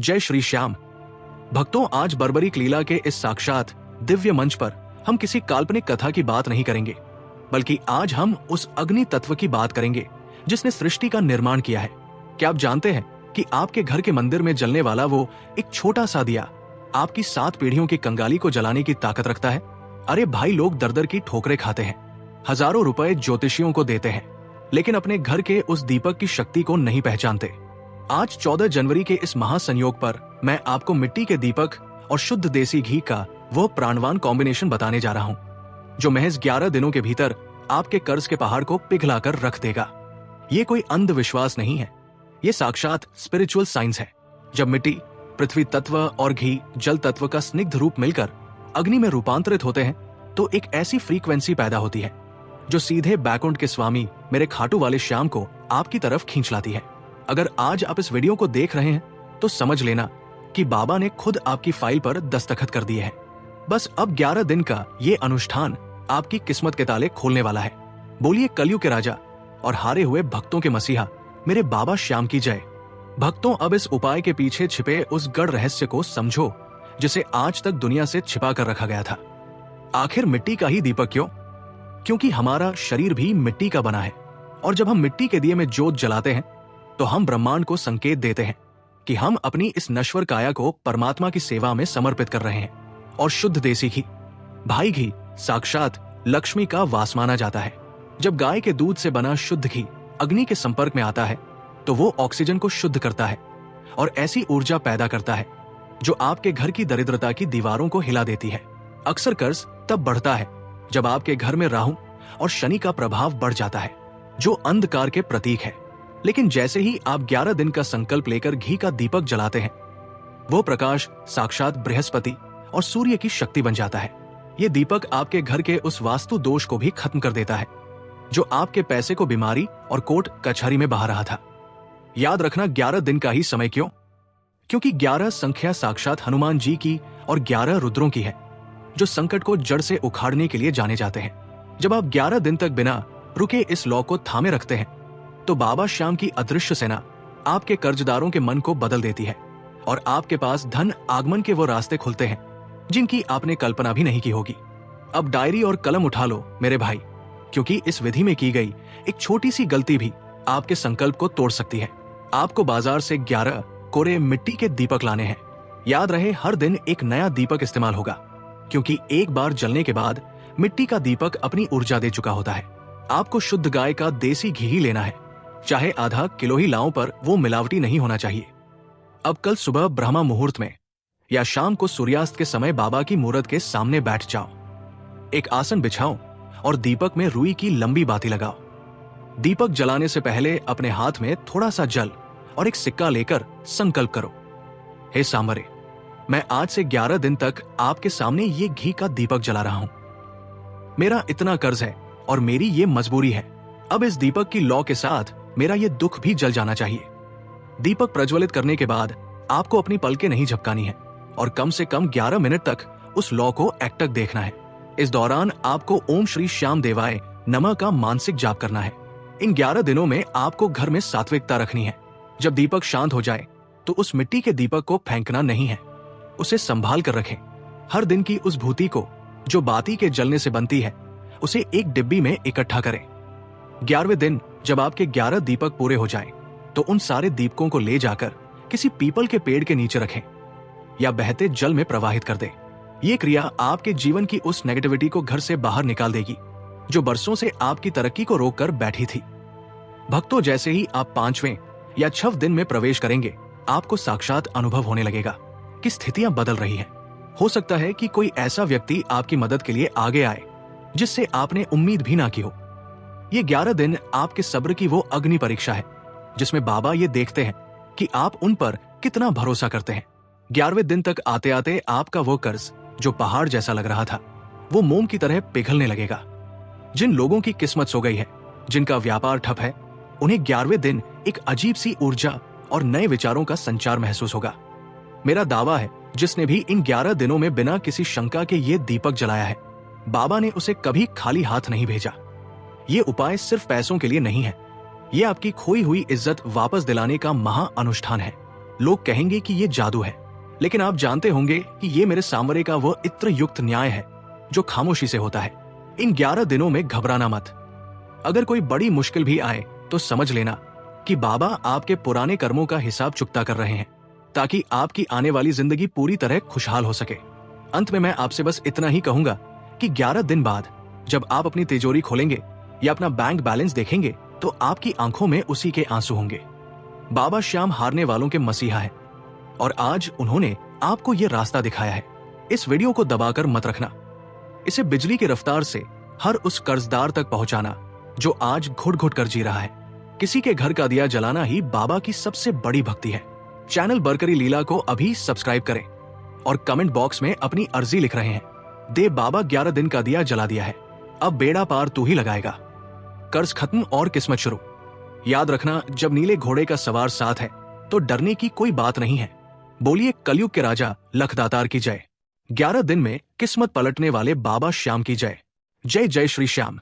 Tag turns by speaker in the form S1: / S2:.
S1: जय श्री श्याम। भक्तों, आज बर्बरीक लीला के इस साक्षात दिव्य मंच पर हम किसी काल्पनिक कथा की बात नहीं करेंगे, बल्कि आज हम उस अग्नि तत्व की बात करेंगे जिसने सृष्टि का निर्माण किया है। क्या आप जानते हैं कि आपके घर के मंदिर में जलने वाला वो एक छोटा सा दिया आपकी 7 पीढ़ियों की कंगाली को जलाने की ताकत रखता है? अरे भाई, लोग दर दर की ठोकरें खाते हैं, हजारों रुपए ज्योतिषियों को देते हैं, लेकिन अपने घर के उस दीपक की शक्ति को नहीं पहचानते। आज 14 जनवरी के इस महासंयोग पर मैं आपको मिट्टी के दीपक और शुद्ध देसी घी का वो प्राणवान कॉम्बिनेशन बताने जा रहा हूं, जो महज 11 दिनों के भीतर आपके कर्ज के पहाड़ को पिघलाकर रख देगा। ये कोई अंधविश्वास नहीं है, ये साक्षात स्पिरिचुअल साइंस है। जब मिट्टी, पृथ्वी तत्व और घी, जल तत्व का स्निग्ध रूप मिलकर अग्नि में रूपांतरित होते हैं, तो एक ऐसी फ्रीक्वेंसी पैदा होती है जो सीधे बैकुंठ के स्वामी मेरे खाटू वाले श्याम को आपकी तरफ खींच लाती है। अगर आज आप इस वीडियो को देख रहे हैं तो समझ लेना कि बाबा ने खुद आपकी फाइल पर दस्तखत कर दिए हैं। बस अब 11 दिन का ये अनुष्ठान आपकी किस्मत के ताले खोलने वाला है। बोलिए कलयुग के राजा और हारे हुए भक्तों के मसीहा मेरे बाबा श्याम की जय। भक्तों, अब इस उपाय के पीछे छिपे उस गढ़ रहस्य को समझो जिसे आज तक दुनिया से छिपा कर रखा गया था। आखिर मिट्टी का ही दीपक क्यों? क्योंकि हमारा शरीर भी मिट्टी का बना है, और जब हम मिट्टी के दिए में जोत जलाते हैं तो हम ब्रह्मांड को संकेत देते हैं कि हम अपनी इस नश्वर काया को परमात्मा की सेवा में समर्पित कर रहे हैं। और शुद्ध देसी घी, भाई घी साक्षात लक्ष्मी का वास माना जाता है। जब गाय के दूध से बना शुद्ध घी अग्नि के संपर्क में आता है तो वो ऑक्सीजन को शुद्ध करता है और ऐसी ऊर्जा पैदा करता है जो आपके घर की दरिद्रता की दीवारों को हिला देती है। अक्सर कर्ज तब बढ़ता है जब आपके घर में राहु और शनि का प्रभाव बढ़ जाता है, जो अंधकार के प्रतीक है। लेकिन जैसे ही आप 11 दिन का संकल्प लेकर घी का दीपक जलाते हैं, वो प्रकाश साक्षात बृहस्पति और सूर्य की शक्ति बन जाता है। ये दीपक आपके घर के उस वास्तु दोष को भी खत्म कर देता है जो आपके पैसे को बीमारी और कोर्ट कचहरी में बहा रहा था। याद रखना, 11 दिन का ही समय क्यों? क्योंकि 11 संख्या साक्षात हनुमान जी की और 11 रुद्रों की है, जो संकट को जड़ से उखाड़ने के लिए जाने जाते हैं। जब आप 11 दिन तक बिना रुके इस लौ को थामे रखते हैं तो बाबा श्याम की अदृश्य सेना आपके कर्जदारों के मन को बदल देती है और आपके पास धन आगमन के वो रास्ते खुलते हैं जिनकी आपने कल्पना भी नहीं की होगी। अब डायरी और कलम उठा लो मेरे भाई, क्योंकि इस विधि में की गई एक छोटी सी गलती भी आपके संकल्प को तोड़ सकती है। आपको बाजार से 11 कोरे मिट्टी के दीपक लाने हैं। याद रहे, हर दिन एक नया दीपक इस्तेमाल होगा, क्योंकि एक बार जलने के बाद मिट्टी का दीपक अपनी ऊर्जा दे चुका होता है। आपको शुद्ध गाय का देसी घी ही लेना है, चाहे आधा किलो ही लाओ, पर वो मिलावटी नहीं होना चाहिए। अब कल सुबह ब्रह्मा मुहूर्त में या शाम को सूर्यास्त के समय बाबा की मूर्त के सामने बैठ जाओ। एक आसन बिछाओ और दीपक में रुई की लंबी बाती लगाओ। दीपक जलाने से पहले अपने हाथ में थोड़ा सा जल और एक सिक्का लेकर संकल्प करो, हे सांवरे, मैं आज से 11 दिन तक आपके सामने ये घी का दीपक जला रहा हूं। मेरा इतना कर्ज है और मेरी ये मजबूरी है। अब इस दीपक की लौ के साथ मेरा ये दुख भी जल जाना चाहिए। दीपक प्रज्वलित करने के बाद आपको अपनी पलकें नहीं झपकानी है और कम से कम 11 मिनट तक उस लौ को एकटक देखना है। इस दौरान आपको ओम श्री श्याम देवाय नमः का मानसिक जाप करना है। इन 11 दिनों में आपको घर में सात्विकता रखनी है। जब दीपक शांत हो जाए तो उस मिट्टी के दीपक को फेंकना नहीं है, उसे संभाल कर रखें। हर दिन की उस भूति को जो बाती के जलने से बनती है, उसे एक डिब्बी में इकट्ठा करें। 11वें दिन जब आपके 11 दीपक पूरे हो जाएं, तो उन सारे दीपकों को ले जाकर किसी पीपल के पेड़ के नीचे रखें या बहते जल में प्रवाहित कर दें। ये क्रिया आपके जीवन की उस नेगेटिविटी को घर से बाहर निकाल देगी जो बरसों से आपकी तरक्की को रोककर बैठी थी। भक्तों, जैसे ही आप 5वें या 6वें दिन में प्रवेश करेंगे, आपको साक्षात अनुभव होने लगेगा कि स्थितियां बदल रही हैं। हो सकता है कि कोई ऐसा व्यक्ति आपकी मदद के लिए आगे आए जिससे आपने उम्मीद भी ना की हो। ये 11 दिन आपके सब्र की वो अग्नि परीक्षा है जिसमें बाबा ये देखते हैं कि आप उन पर कितना भरोसा करते हैं। 11वें दिन तक आते आते आपका वो कर्ज जो पहाड़ जैसा लग रहा था, वो मोम की तरह पिघलने लगेगा। जिन लोगों की किस्मत सो गई है, जिनका व्यापार ठप है, उन्हें 11वें दिन एक अजीब सी ऊर्जा और नए विचारों का संचार महसूस होगा। मेरा दावा है, जिसने भी इन 11 दिनों में बिना किसी शंका के ये दीपक जलाया है, बाबा ने उसे कभी खाली हाथ नहीं भेजा। ये उपाय सिर्फ पैसों के लिए नहीं है, ये आपकी खोई हुई इज्जत वापस दिलाने का महा अनुष्ठान है। लोग कहेंगे कि ये जादू है, लेकिन आप जानते होंगे कि ये मेरे सामरे का वो इत्र युक्त न्याय है जो खामोशी से होता है। इन 11 दिनों में घबराना मत। अगर कोई बड़ी मुश्किल भी आए तो समझ लेना कि बाबा आपके पुराने कर्मों का हिसाब चुकता कर रहे हैं, ताकि आपकी आने वाली जिंदगी पूरी तरह खुशहाल हो सके। अंत में मैं आपसे बस इतना ही कहूंगा कि 11 दिन बाद जब आप अपनी तिजोरी खोलेंगे या अपना बैंक बैलेंस देखेंगे तो आपकी आंखों में उसी के आंसू होंगे। बाबा श्याम हारने वालों के मसीहा है और आज उन्होंने आपको यह रास्ता दिखाया है। इस वीडियो को दबाकर मत रखना, इसे बिजली की रफ्तार से हर उस कर्जदार तक पहुंचाना जो आज घुट घुट कर जी रहा है। किसी के घर का दिया जलाना ही बाबा की सबसे बड़ी भक्ति है। चैनल बरकरी लीला को अभी सब्सक्राइब करें और कमेंट बॉक्स में अपनी अर्जी लिख रहे हैं। दे बाबा 11 दिन का दिया जला दिया है, अब बेड़ा पार तू ही लगाएगा। कर्ज खत्म और किस्मत शुरू। याद रखना, जब नीले घोड़े का सवार साथ है तो डरने की कोई बात नहीं है। बोलिए कलयुग के राजा लखदातार की जय। 11 दिन में किस्मत पलटने वाले बाबा श्याम की जय। जय जय श्री श्याम।